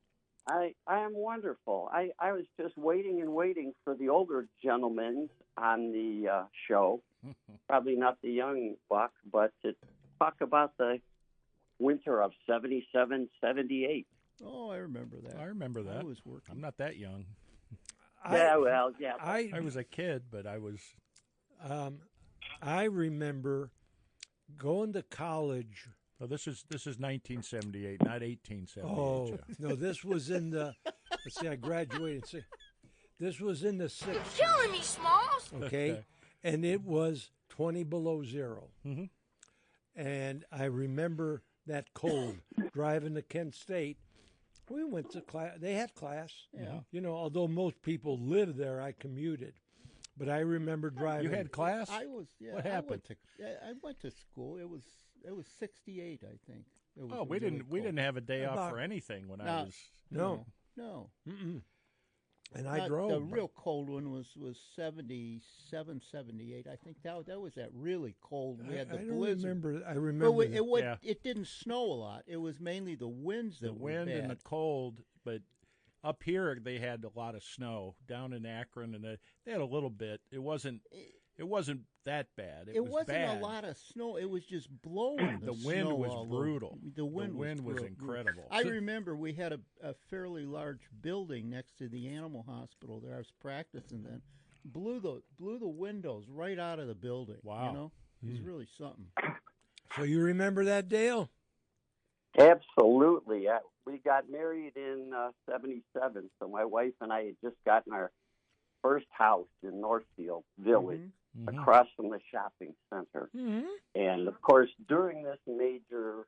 I am wonderful. I was just waiting and waiting for the older gentlemen on the show, probably not the young buck, but to talk about the winter of 77, 78. Oh, I remember that. I remember that. I was working. I'm not that young. Yeah, well, yeah. I was a kid, but I was. I remember going to college. Oh, this is 1978, not 1878. Oh Joe. no, this was in the. Let's see, I graduated. This was in the 60s. Killing me, Smalls. Okay, and it was 20 below 0. Mm-hmm. And I remember that cold driving to Kent State. We went to class. They had class. Yeah. You know, although most people lived there, I commuted. But I remember driving. You had class? I was. Yeah. What happened? I went to school. It was 68, I think. It was Oh, we really didn't cold. have a day off About- for anything when I No. was. No. No. Mm-mm. And I Not- drove. The real cold one was 77, 78. I think that was that really cold. We had the I don't blizzard. remember. I But remember. it didn't snow a lot. It was mainly the winds that The were wind bad. and the cold, but up here they had a lot of snow down in Akron, and they had a little bit. It wasn't that bad. It was wasn't bad. a lot of snow. It was just blowing. The wind snow was all over. brutal. The wind was brutal. incredible. I remember we had a fairly large building next to the animal hospital there. I was practicing then. Blew the windows right out of the building. Wow. You know, it was really something. So you remember that, Dale? Absolutely. We got married in 77, so my wife and I had just gotten our first house in Northfield Village, Mm-hmm. across from the shopping center. Mm-hmm. And, of course, during this major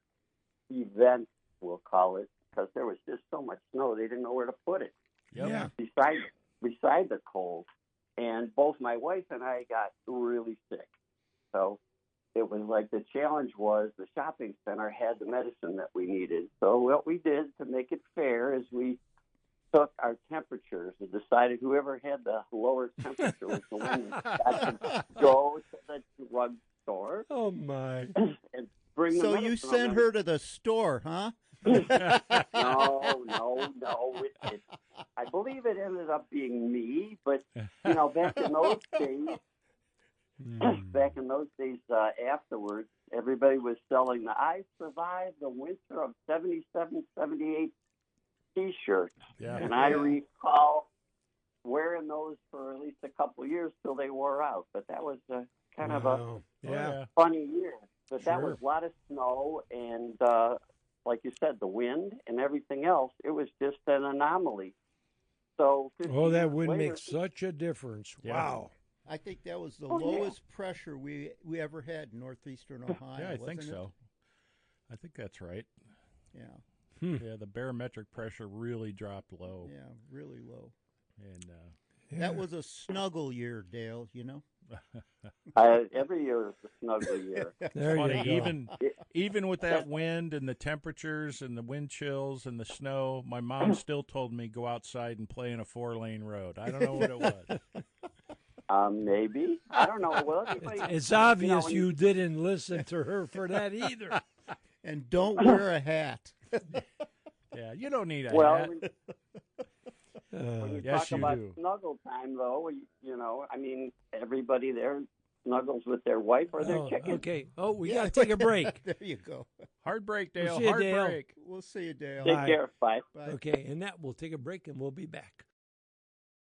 event, we'll call it, because there was just so much snow, they didn't know where to put it. Yep. Yeah. Beside the cold. And both my wife and I got really sick. So it was like the challenge was the shopping center had the medicine that we needed. So what we did to make it fair is we took our temperatures and decided whoever had the lower temperature was the one that got to go to the drugstore Oh my! and bring the So you medicine sent on her to the store, huh? No. I believe it ended up being me, but you know, back in those days, afterwards, everybody was selling the "I survived the winter of 77, 78" T-shirts, Yeah. and I recall wearing those for at least a couple of years till they wore out. But that was kind of a Oh, Yeah. funny year. But that Sure. was a lot of snow and, like you said, the wind and everything else. It was just an anomaly. So, 50 Oh, that years would later, make such a difference. Yeah. Wow. I think that was the Oh, yeah. lowest pressure we ever had in northeastern Ohio. Yeah, I think wasn't it? so. I think that's right. Yeah, Yeah, the barometric pressure really dropped low, yeah, really low. and That was a snuggle year, Dale. You know. every year is a snuggle year. There funny, you go. even with that wind and the temperatures and the wind chills and the snow, my mom still told me go outside and play in a 4-lane road. I don't know what it was. Maybe. I don't know. Well, everybody, It's obvious when you didn't listen to her for that either. And don't wear a hat. Yeah, you don't need a Well, hat. when you Yes, talk you about do. snuggle time, though, you know, I mean, everybody there snuggles with their wife or their chicken. Okay. Oh, we got to take a break. There you go. Hard break, Dale. We'll see you, Hard Dale. break. We'll see you, Dale. Take care. Bye. Bye. Okay, and that we'll take a break and we'll be back.